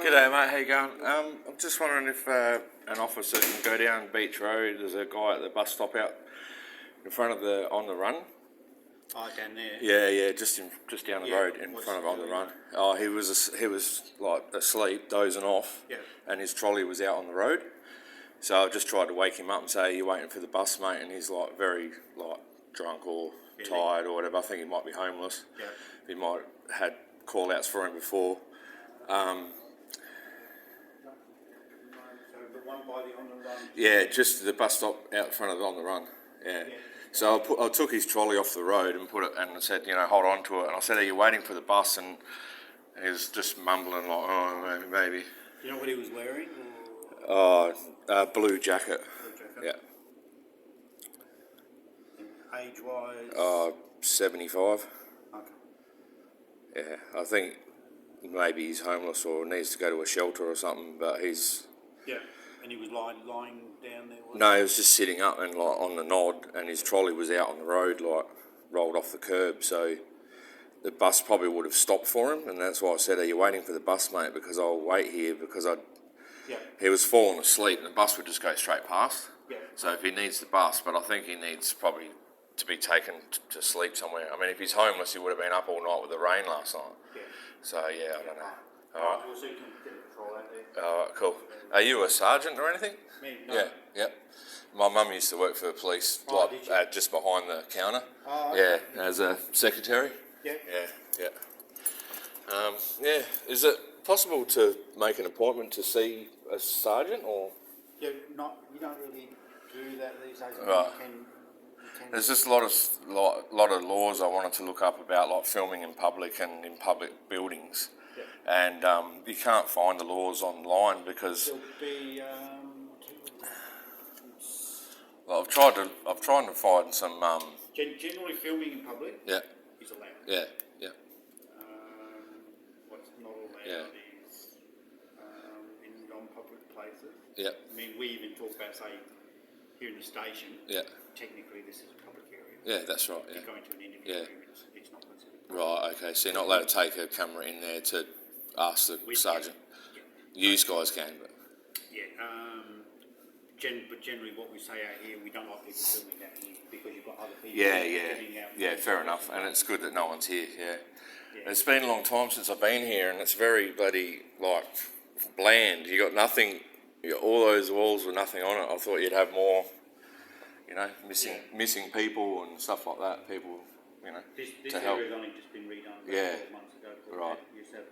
G'day mate, how you going? I'm just wondering if an officer can go down Beach Road. There's a guy at the bus stop out in front of on the run. Oh, down there? Yeah, just down the road in front of on the run. Oh, he was like asleep, dozing off, and his trolley was out on the road. So I just tried to wake him up and say, "Are you waiting for the bus, mate?" And he's like very drunk or tired or whatever. I think he might be homeless. Yeah. He might have had call outs for him before. So the one by the on the run? Yeah, just the bus stop out front of on the run. Yeah. So I took his trolley off the road and put it, and I said, hold on to it. And I said, "Are you waiting for the bus?" And he was just mumbling like, "Oh, maybe." Do you know what he was wearing? Blue jacket. Blue jacket? Yeah. Age-wise? 75. Okay. Yeah, I think maybe he's homeless or needs to go to a shelter or something, but he's... Yeah, and he was lying down there? No, he was just sitting up and on the nod, and his trolley was out on the road, rolled off the curb, so the bus probably would have stopped for him, and that's why I said, "Are you waiting for the bus, mate? Because I'll wait here," because he was falling asleep and the bus would just go straight past. Yeah. So if he needs the bus, but I think he needs probably to be taken to sleep somewhere. I mean, if he's homeless, he would have been up all night with the rain last night. Yeah. So yeah, I don't know. All right. We'll see if we can get a patrol out there. All right, cool. Are you a sergeant or anything? Me? No. Yeah. My mum used to work for the police, Did you? just behind the counter. Oh, okay. Yeah, as a secretary. Yeah. Yeah. Is it possible to make an appointment to see a sergeant or? Yeah, you don't really do that these days. Right. You can There's just a lot of laws I wanted to look up about, like filming in public and in public buildings. Yeah. And you can't find the laws online because There'll be I'm trying to find some generally filming in public. Yeah. Is allowed. Yeah. What's not allowed is in non-public places. Yeah. I mean, we even talk about, say, here in the station. Yeah. Technically, this is a public area. Yeah, that's right. If Yeah. you're going to an interview room, it's not considered public. Right. Okay. So you're not allowed to take a camera in there to ask the sergeant. Yeah. You guys can, but Yeah. But generally, what we say out here, we don't like people filming that here because you've got other people. getting out. Yeah. Fair enough. And it's good that no one's here. Yeah. It's been a long time since I've been here, and it's very bloody bland. You got nothing. All those walls with nothing on it. I thought you'd have more. Missing people and stuff like that. People, This to help. area's only just been redone 12 months ago. Right. You used to have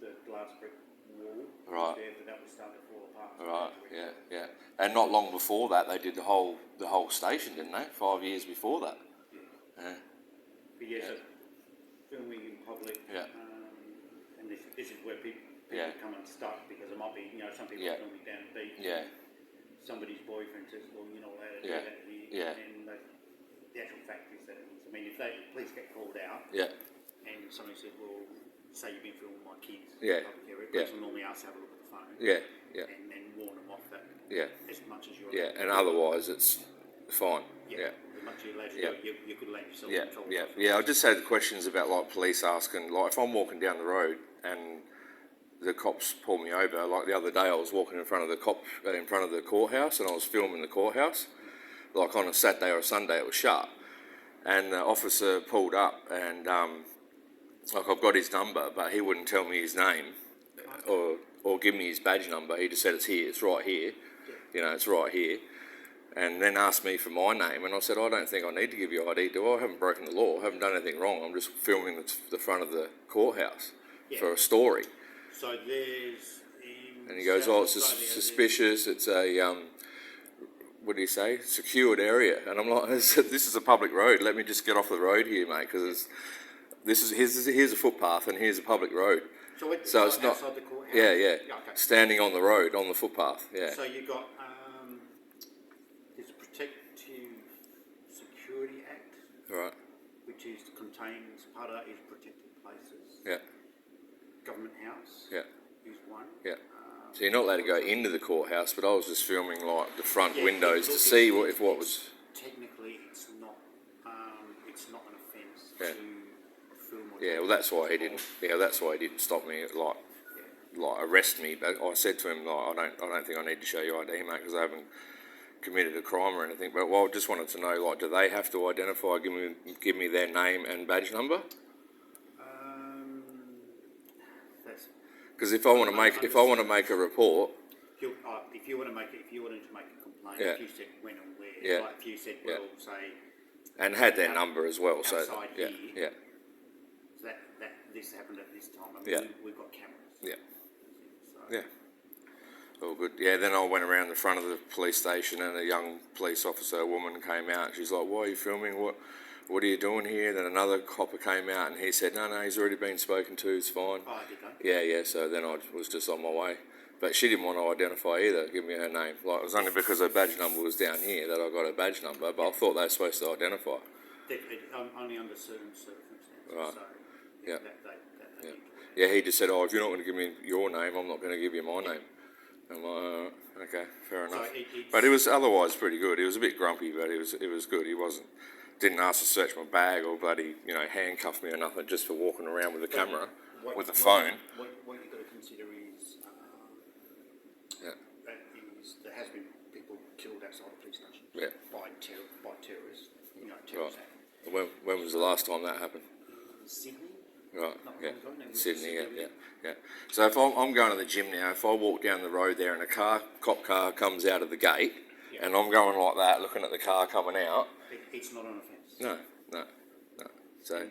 the glass brick wall. Right. There, but that was starting to fall apart. Right. Yeah. And not long before that, they did the whole station, didn't they? 5 years before that. Yeah. But so filming in public. Yeah. And this is where people come unstuck because it might be, some people are filming down the beach. Yeah. Somebody's boyfriend says, "Well, you're not allowed to do that here." Yeah. And the actual fact is that, if the police get called out, and somebody said, "Well, say you've been filming my kids," in the public area, police will normally ask to have a look at the phone. And then warn them off that. As much as you're. Yeah. And otherwise, it's fine. Yeah. As much as you're allowed to do it, you could let yourself control. Yeah. I just had questions about police asking, if I'm walking down the road and the cops pull me over. Like the other day, I was walking in front of the courthouse, and I was filming the courthouse. Like on a Saturday or a Sunday, it was shut, and the officer pulled up, and I've got his number, but he wouldn't tell me his name or give me his badge number. He just said it's here, it's right here, it's right here, and then asked me for my name, and I said, "I don't think I need to give you ID, do I? I haven't broken the law, I haven't done anything wrong. I'm just filming the front of the courthouse for a story." So there's. And he goes, "Oh, it's suspicious. It's a what do you say? Secured area." And I'm like, "This is a public road. Let me just get off the road here, mate, because here's a footpath and here's a public road." So it's not outside the courthouse. Yeah. Okay. Standing on the road on the footpath. Yeah. So you got there's a Protective Security Act, Right. which contains part of that is protected places. Yeah. Government House. Yeah. Is one. Yeah. So you're not allowed to go into the courthouse, but I was just filming the front windows to see what was. Technically, it's not an offence Yeah. to film. Yeah, well, that's why he didn't. Yeah, that's why he didn't stop me at like arrest me. But I said to him, like, I don't think I need to show you ID, mate, because I haven't committed a crime or anything. But I just wanted to know, like, do they have to identify, give me their name and badge number? Because if I want to make a report, if you wanted to make a complaint, yeah. if you said when and where, yeah. like if you said, well, say, and had their number as well, so here, yeah. So that this happened at this time. I mean, yeah. we've got cameras. Yeah. So. Yeah. All good. Yeah, then I went around the front of the police station and a young police officer, a woman, came out. She's like, why are you filming? What are you doing here? Then another copper came out and he said, no, he's already been spoken to, it's fine. Oh, did they? Yeah, so then I was just on my way. But she didn't want to identify either, give me her name. Like, it was only because her badge number was down here that I got her badge number, but I thought they were supposed to identify. Only under certain circumstances. Right. So, yeah. Yeah, he just said, if you're not going to give me your name, I'm not going to give you my name. I'm like, okay, fair enough. So but it was otherwise pretty good. He was a bit grumpy, but it was good. He didn't ask to search my bag or bloody, handcuff me or nothing just for walking around with a camera, with a phone. What you've got to consider is, there has been people killed outside the police station by terrorists. Terrorists. Right. When was the last time that happened? Sydney. Right, Sydney, yeah. So if I'm going to the gym now, if I walk down the road there and a cop car comes out of the gate, and I'm going like that, looking at the car coming out... It's not an offence. No. So,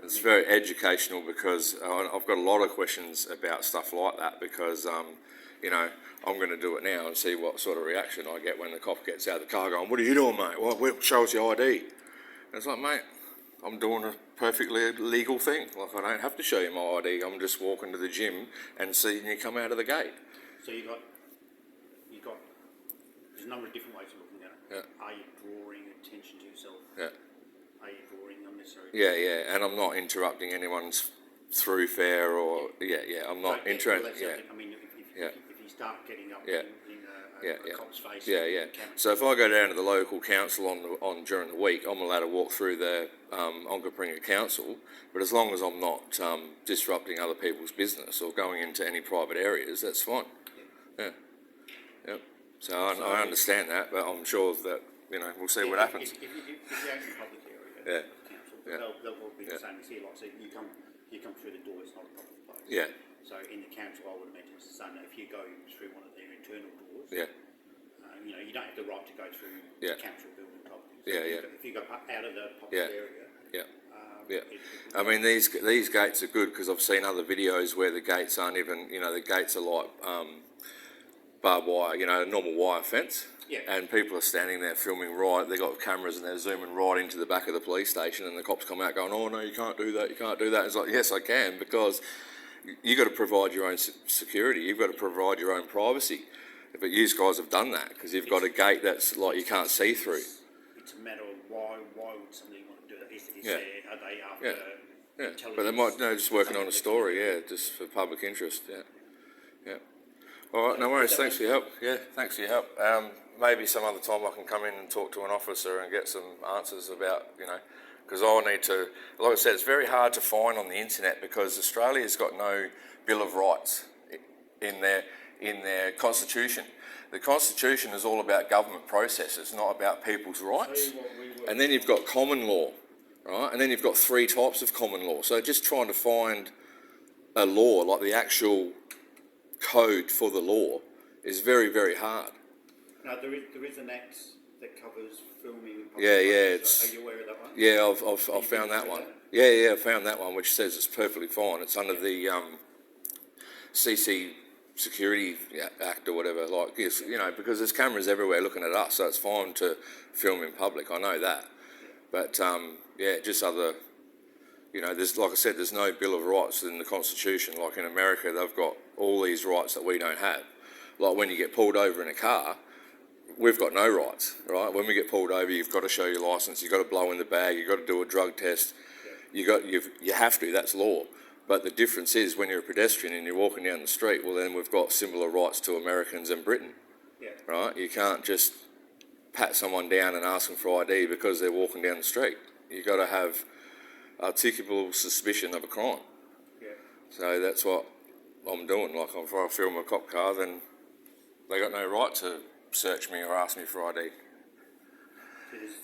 it's very educational because I've got a lot of questions about stuff like that because, I'm going to do it now and see what sort of reaction I get when the cop gets out of the car going, what are you doing, mate? Well, show us your ID. And it's like, mate, I'm doing a perfectly legal thing. Like, I don't have to show you my ID. I'm just walking to the gym and seeing you come out of the gate. So you got. There's a number of different ways of looking at it. Yeah. Are you drawing attention to yourself? Yeah. Are you drawing unnecessary? Yeah, and I'm not interrupting anyone's thoroughfare or I'm not interrupting. I mean, if you start getting up in a cop's face, So if I go down to the local council on during the week, I'm allowed to walk through the Onkaparinga Council, but as long as I'm not disrupting other people's business or going into any private areas, that's fine. Yeah. So I understand that, but I'm sure that we'll see what happens. If you're out in the public area, council, they'll be the same as here. Like, so you come through the door, it's not a public place. Yeah. So in the council, I would imagine it's the same. If you go through one of their internal doors, you don't have the right to go through the council building type thing. So if you go out of the public area. I mean, these gates are good because I've seen other videos where the gates aren't even, the gates are like barbed wire, a normal wire fence. Yeah. And people are standing there filming right, they've got cameras and they're zooming right into the back of the police station and the cops come out going, oh no, you can't do that. It's like, yes, I can, because you've got to provide your own security, you've got to provide your own privacy. But you guys have done that because you've got a gate that's like you can't see through. It's a matter of why would somebody want to do that? Are they after intelligence? But they might just working on a story, just for public interest, All right, no worries. Thanks for your help. Thanks for your help. Maybe some other time I can come in and talk to an officer and get some answers about, because I need to, like I said, it's very hard to find on the internet because Australia's got no Bill of Rights in their constitution. The constitution is all about government processes, not about people's rights. And then you've got common law, right? And then you've got 3 types of common law. So just trying to find a law, like the actual code for the law, is very, very hard. No, there is an act that covers filming. It's. Are you aware of that one? Yeah, I've found that one. I found that one, which says it's perfectly fine. It's under the CC Security Act or whatever. Like, because there's cameras everywhere looking at us, so it's fine to film in public. I know that, but just other. There's, like I said, there's no Bill of Rights in the Constitution. Like in America, they've got all these rights that we don't have. Like when you get pulled over in a car, we've got no rights, right? When we get pulled over, you've got to show your licence, you've got to blow in the bag, you've got to do a drug test. You have to, that's law. But the difference is when you're a pedestrian and you're walking down the street, well then we've got similar rights to Americans and Britain, right? You can't just pat someone down and ask them for ID because they're walking down the street. You've got to have articulable suspicion of a crime. So that's what I'm doing. Like, if I film a cop car, then they got no right to search me or ask me for ID.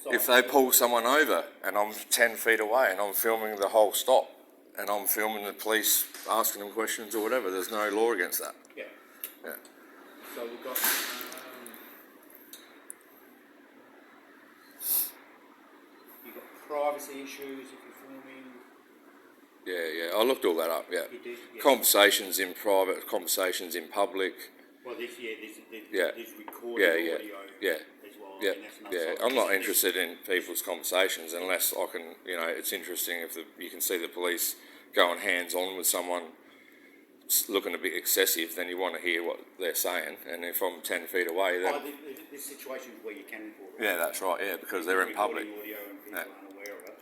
If they pull someone over and I'm 10 feet away and I'm filming the whole stop and I'm filming the police asking them questions or whatever, there's no law against that. Yeah. Yeah. So we've got you've got privacy issues if you're filming. Yeah. I looked all that up. Yeah. You did, yeah. Conversations in private, conversations in public. Well, there's recording Yeah. audio Yeah. as well. Yeah, I mean, that's another yeah. side. I'm not interested in people's conversations unless I can, it's interesting if you can see the police going hands-on with someone looking a bit excessive, then you want to hear what they're saying. And if I'm 10 feet away, then... There's situations where you can record it. Yeah, that's right, yeah, because they're in public. Audio and people aren't aware of it.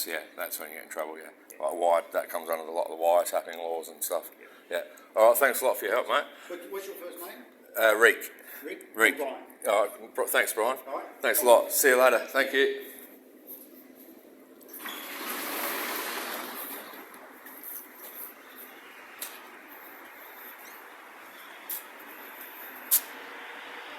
Yeah, that's when you get in trouble, yeah. Like that comes under a lot of the wiretapping laws and stuff. Yeah. All right, thanks a lot for your help, mate. What's your first name? Reek. Rick? Rick. Brian. All right, thanks, Brian. All right. Thanks a lot. See you later. Thank you.